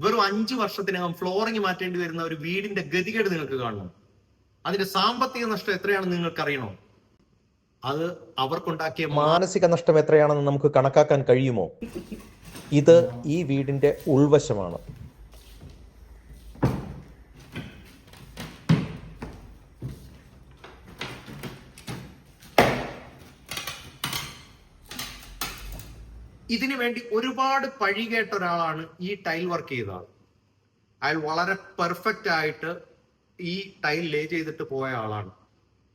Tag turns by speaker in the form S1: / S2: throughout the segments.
S1: വെറും 5 വർഷത്തിനകം ഫ്ലോറിംഗ് മാറ്റേണ്ടി വരുന്ന ഒരു വീടിന്റെ ഗതികേട് നിങ്ങൾക്ക് കാണണം. അതിന്റെ സാമ്പത്തിക നഷ്ടം എത്രയാണെന്ന് നിങ്ങൾക്ക് അറിയണോ? അത് അവർക്കുണ്ടാക്കിയ
S2: മാനസിക നഷ്ടം എത്രയാണെന്ന് നമുക്ക് കണക്കാക്കാൻ കഴിയുമോ? ഇത് ഈ വീടിന്റെ ഉൾവശമാണ്.
S1: ഇതിനു വേണ്ടി ഒരുപാട് പഴി കേട്ട ഒരാളാണ് ഈ ടൈൽ വർക്ക് ചെയ്ത ആൾ. അയാൾ വളരെ പെർഫെക്റ്റ് ആയിട്ട് ഈ ടൈൽ ലേ ചെയ്തിട്ട് പോയ ആളാണ്.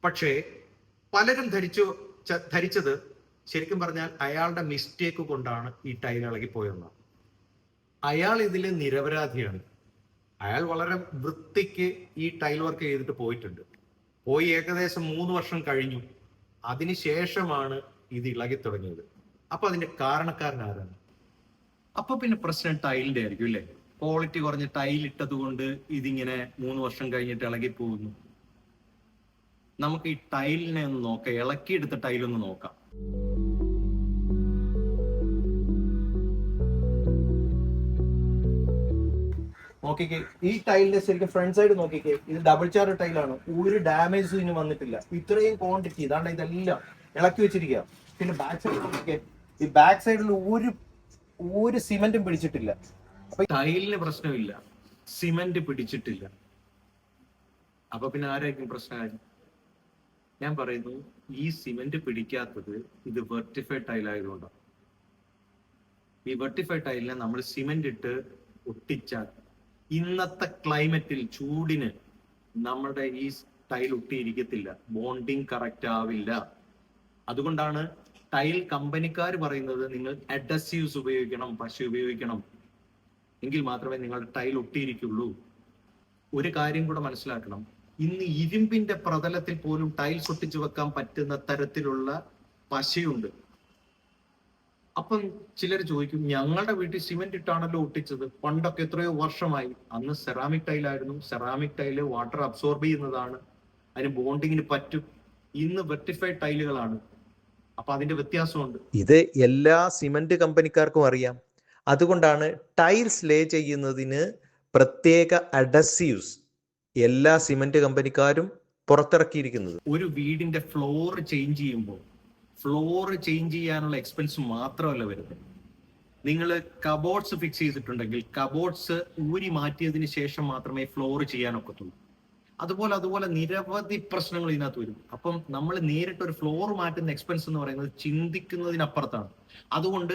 S1: പക്ഷേ പലരും ധരിച്ചത് ശരിക്കും പറഞ്ഞാൽ അയാളുടെ മിസ്റ്റേക്ക് കൊണ്ടാണ് ഈ ടൈൽ ഇളകിപ്പോയെന്നാണ്. അയാൾ ഇതിൽ നിരപരാധിയാണ്. അയാൾ വളരെ വൃത്തിക്ക് ഈ ടൈൽ വർക്ക് ചെയ്തിട്ട് പോയിട്ടുണ്ട്. പോയി ഏകദേശം 3 വർഷം കഴിഞ്ഞു. അതിനുശേഷമാണ് ഇത് ഇളകി തുടങ്ങിയത്. അപ്പൊ അതിന്റെ കാരണക്കാരൻ ആരാണ്? അപ്പൊ പിന്നെ പ്രശ്നം ടൈലിന്റെ ആയിരിക്കും അല്ലേ? ക്വാളിറ്റി കുറഞ്ഞ ടൈൽ ഇട്ടത് കൊണ്ട് ഇതിങ്ങനെ 3 വർഷം കഴിഞ്ഞിട്ട് ഇളകി പോകുന്നു. നമുക്ക് ഈ ടൈലിനെ ഒന്ന് നോക്കാം, ഇളക്കിയെടുത്ത ടൈലൊന്ന് നോക്കാം.
S2: നോക്കിക്കേ, ഈ ടൈലിന്റെ ശരിക്കും ഫ്രണ്ട് സൈഡ് നോക്കിക്കേ. ഇത് ഡബിൾ ചാർ ടൈലാണ്. ഒരു ഡാമേജും ഇതിന് വന്നിട്ടില്ല. ഇത്രയും ക്വാണ്ടിറ്റി ഇതാണ്ട് ഇതെല്ലാം ഇളക്കി വെച്ചിരിക്കുക. പിന്നെ ബാക്ക് സൈഡ് നോക്കിക്കേ, ഈ ബാക്ക് സൈഡിൽ ഒരു സിമെന്റും പിടിച്ചിട്ടില്ല.
S1: അപ്പൊ ടൈലിന് പ്രശ്നമില്ല, സിമെന്റ് പിടിച്ചിട്ടില്ല. അപ്പൊ പിന്നെ ആരായിരിക്കും പ്രശ്നമായി? ഞാൻ പറയുന്നു, ഈ സിമെന്റ് പിടിക്കാത്തത് ഇത് വെർട്ടിഫൈഡ് ടൈൽ ആയതുകൊണ്ടാണ്. ഈ വെർട്ടിഫൈഡ് ടൈലിനെ നമ്മൾ സിമെന്റ് ഇട്ട് ഒട്ടിച്ചാൽ ഇന്നത്തെ ക്ലൈമറ്റിൽ ചൂടിന് നമ്മുടെ ഈ ടൈൽ ഒട്ടിയിരിക്കത്തില്ല, ബോണ്ടിങ് കറക്റ്റ് ആവില്ല. അതുകൊണ്ടാണ് ടൈൽ കമ്പനിക്കാർ പറയുന്നത് നിങ്ങൾ അഡസീവ്സ് ഉപയോഗിക്കണം, പശ ഉപയോഗിക്കണം, എങ്കിൽ മാത്രമേ നിങ്ങളുടെ ടൈൽ ഒട്ടിയിരിക്കുള്ളൂ. ഒരു കാര്യം കൂടെ മനസ്സിലാക്കണം, ഇന്ന് ഇരുമ്പിന്റെ പ്രതലത്തിൽ പോലും ടൈൽസ് ഒട്ടിച്ചു വെക്കാൻ പറ്റുന്ന തരത്തിലുള്ള പശയുണ്ട്. അപ്പം ചിലർ ചോദിക്കും, ഞങ്ങളുടെ വീട്ടിൽ സിമെന്റ് ഇട്ടാണല്ലോ ഒട്ടിച്ചത്, പണ്ടൊക്കെ എത്രയോ വർഷമായി. അന്ന് സെറാമിക് ടൈലായിരുന്നു. സെറാമിക് ടൈല് വാട്ടർ അബ്സോർബ് ചെയ്യുന്നതാണ്, അതിന് ബോണ്ടിങ്ങിന് പറ്റും. ഇന്ന് വെർട്ടിഫൈഡ് ടൈലുകളാണ്. അപ്പൊ അതിന്റെ വ്യത്യാസമുണ്ട്.
S2: ഇത് എല്ലാ സിമന്റ് കമ്പനിക്കാർക്കും അറിയാം. അതുകൊണ്ടാണ് ടൈൽസ് ലേ ചെയ്യുന്നതിന് പ്രത്യേക അഡസീവ്സ് എല്ലാ സിമന്റ് കമ്പനിക്കാരും പുറത്തിറക്കിയിരിക്കുന്നത്.
S1: ഒരു വീടിന്റെ ഫ്ലോർ ചേഞ്ച് ചെയ്യുമ്പോൾ ഫ്ലോർ ചേഞ്ച് ചെയ്യാനുള്ള എക്സ്പെൻസ് മാത്രമല്ല വരുന്നത്. നിങ്ങൾ കബോർഡ്സ് ഫിക്സ് ചെയ്തിട്ടുണ്ടെങ്കിൽ കബോർഡ്സ് ഊരി മാറ്റിയതിന് ശേഷം മാത്രമേ ഫ്ലോർ ചെയ്യാനൊക്കത്തുള്ളൂ. അതുപോലെ നിരവധി പ്രശ്നങ്ങൾ ഇതിനകത്ത് വരും. അപ്പം നമ്മൾ നേരിട്ട് ഒരു ഫ്ലോർ മാറ്റുന്ന എക്സ്പെൻസ് എന്ന് പറയുന്നത് ചിന്തിക്കുന്നതിനപ്പുറത്താണ്. അതുകൊണ്ട്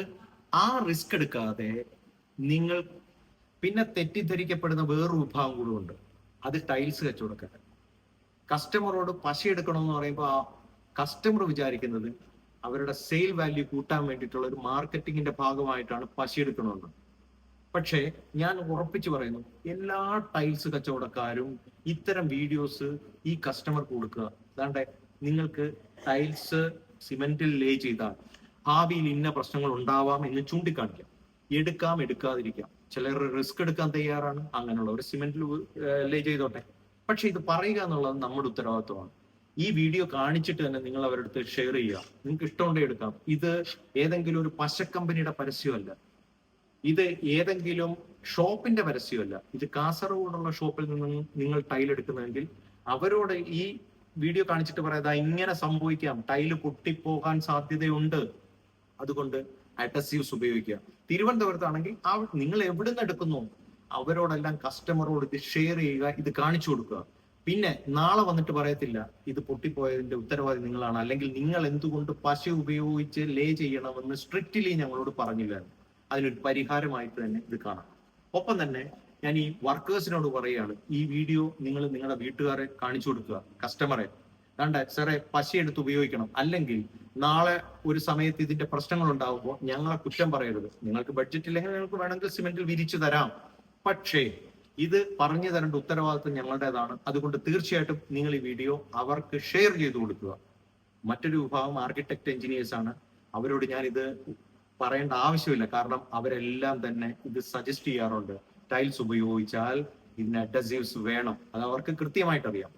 S1: ആ റിസ്ക് എടുക്കാതെ നിങ്ങൾ പിന്നെ തെറ്റിദ്ധരിക്കപ്പെടുന്ന വേറൊരു വിഭാഗം കൂടെ ഉണ്ട്. അത് ടൈൽസ് കച്ചവടക്കാർ. കസ്റ്റമറോട് പശ എടുക്കണമെന്ന് പറയുമ്പോൾ ആ കസ്റ്റമർ വിചാരിക്കുന്നത് അവരുടെ സെയിൽ വാല്യൂ കൂട്ടാൻ വേണ്ടിയിട്ടുള്ള ഒരു മാർക്കറ്റിങ്ങിന്റെ ഭാഗമായിട്ടാണ് പശ എടുക്കണമെന്ന്. പക്ഷേ ഞാൻ ഉറപ്പിച്ചു പറയുന്നു, എല്ലാ ടൈൽസ് കച്ചവടക്കാരും ഇത്തരം വീഡിയോസ് ഈ കസ്റ്റമർക്ക് കൊടുക്കുക. അതാണ്ട് നിങ്ങൾക്ക് ടൈൽസ് സിമെന്റിൽ ലേ ചെയ്താൽ ഭാവിയിൽ ഇന്ന പ്രശ്നങ്ങൾ ഉണ്ടാവാം എന്ന് ചൂണ്ടിക്കാണിക്കാം. എടുക്കാതിരിക്കാം. ചിലർ റിസ്ക് എടുക്കാൻ തയ്യാറാണ്, അങ്ങനെയുള്ള ഒരു സിമെന്റിൽ ലേ ചെയ്തോട്ടെ. പക്ഷെ ഇത് പറയുക എന്നുള്ളത് നമ്മുടെ ഉത്തരവാദിത്വമാണ്. ഈ വീഡിയോ കാണിച്ചിട്ട് തന്നെ നിങ്ങൾ അവരുടെ അടുത്ത് ഷെയർ ചെയ്യുക. നിങ്ങൾക്ക് ഇഷ്ടമുണ്ടെങ്കിൽ എടുക്കാം. ഇത് ഏതെങ്കിലും ഒരു പശ കമ്പനിയുടെ പരസ്യമല്ല, ഇത് ഏതെങ്കിലും ഷോപ്പിന്റെ പരസ്യമല്ല. ഇത് കാസർഗോഡുള്ള ഷോപ്പിൽ നിന്ന് നിങ്ങൾ ടൈൽ എടുക്കുന്നതെങ്കിൽ അവരോട് ഈ വീഡിയോ കാണിച്ചിട്ട് പറയാതെ ഇങ്ങനെ സംഭവിക്കാം, ടൈല് പൊട്ടിപ്പോകാൻ സാധ്യതയുണ്ട്, അതുകൊണ്ട് അഡസീവ്സ് ഉപയോഗിക്കുക. തിരുവനന്തപുരത്താണെങ്കിൽ നിങ്ങൾ എവിടുന്ന് എടുക്കുന്നു അവരോടെല്ലാം കസ്റ്റമറോട് ഇത് ഷെയർ ചെയ്യുക, ഇത് കാണിച്ചു കൊടുക്കുക. പിന്നെ നാളെ വന്നിട്ട് പറയത്തില്ല ഇത് പൊട്ടിപ്പോയതിന്റെ ഉത്തരവാദി നിങ്ങളാണ്, അല്ലെങ്കിൽ നിങ്ങൾ എന്തുകൊണ്ട് പശ ഉപയോഗിച്ച് ലേ ചെയ്യണമെന്ന് സ്ട്രിക്റ്റ്ലി ഞങ്ങളോട് പറഞ്ഞില്ല. അതിനൊരു പരിഹാരമായിട്ട് തന്നെ ഇത് കാണാം. ഒപ്പം തന്നെ ഞാൻ ഈ വർക്കേഴ്സിനോട് പറയുകയാണ്, ഈ വീഡിയോ നിങ്ങൾ നിങ്ങളുടെ വീട്ടുകാരെ കാണിച്ചു കൊടുക്കുക, കസ്റ്റമറെ. കണ്ട സാറേ പശ എടുത്ത് ഉപയോഗിക്കണം, അല്ലെങ്കിൽ നാളെ ഒരു സമയത്ത് ഇതിന്റെ പ്രശ്നങ്ങൾ ഉണ്ടാകുമ്പോൾ ഞങ്ങളെ കുറ്റം പറയരുത്. നിങ്ങൾക്ക് ബഡ്ജറ്റ് ഇല്ലെങ്കിൽ നിങ്ങൾക്ക് വേണമെങ്കിൽ സിമെന്റിൽ വിരിച്ചു തരാം, പക്ഷേ ഇത് പറഞ്ഞു തരേണ്ട ഉത്തരവാദിത്വം ഞങ്ങളുടേതാണ്. അതുകൊണ്ട് തീർച്ചയായിട്ടും നിങ്ങൾ ഈ വീഡിയോ അവർക്ക് ഷെയർ ചെയ്ത് കൊടുക്കുക. മറ്റൊരു വിഭാഗം ആർക്കിടെക്ട് എഞ്ചിനീയേഴ്സ് ആണ്, അവരോട് ഞാൻ ഇത് പറയേണ്ട ആവശ്യമില്ല, കാരണം അവരെല്ലാം തന്നെ ഇത് സജസ്റ്റ് ചെയ്യാറുണ്ട്. ടൈൽസ് ഉപയോഗിച്ചാൽ ഇതിന് അഡസീവ്സ് വേണം, അത് അവർക്ക് കൃത്യമായിട്ട് അറിയാം.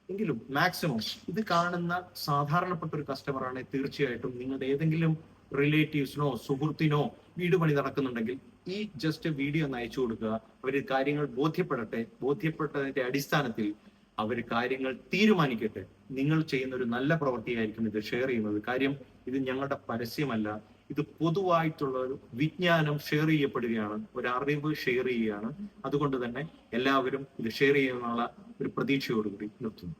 S1: എങ്കിലും മാക്സിമം ഇത് കാണുന്ന സാധാരണപ്പെട്ട ഒരു കസ്റ്റമറാണ്, തീർച്ചയായിട്ടും നിങ്ങളുടെ ഏതെങ്കിലും റിലേറ്റീവ്സിനോ സുഹൃത്തിനോ വീട് പണി നടക്കുന്നുണ്ടെങ്കിൽ ഈ ജസ്റ്റ് വീഡിയോ ഒന്ന് അയച്ചു കൊടുക്കുക. അവർ കാര്യങ്ങൾ ബോധ്യപ്പെട്ടതിന്റെ അടിസ്ഥാനത്തിൽ അവർ കാര്യങ്ങൾ തീരുമാനിക്കട്ടെ. നിങ്ങൾ ചെയ്യുന്ന ഒരു നല്ല പ്രവൃത്തിയായിരിക്കും ഇത് ഷെയർ ചെയ്യുന്നത്. കാര്യം ഇത് ഞങ്ങളുടെ പരസ്യമല്ല, ഇത് പൊതുവായിട്ടുള്ള ഒരു വിജ്ഞാനം ഷെയർ ചെയ്യപ്പെടുകയാണ്, ഒരു അറിവ് ഷെയർ ചെയ്യുകയാണ്. അതുകൊണ്ട് തന്നെ എല്ലാവരും ഇത് ഷെയർ ചെയ്യുന്നുള്ള ഒരു പ്രതീക്ഷയോടുകൂടി നിർത്തുന്നു.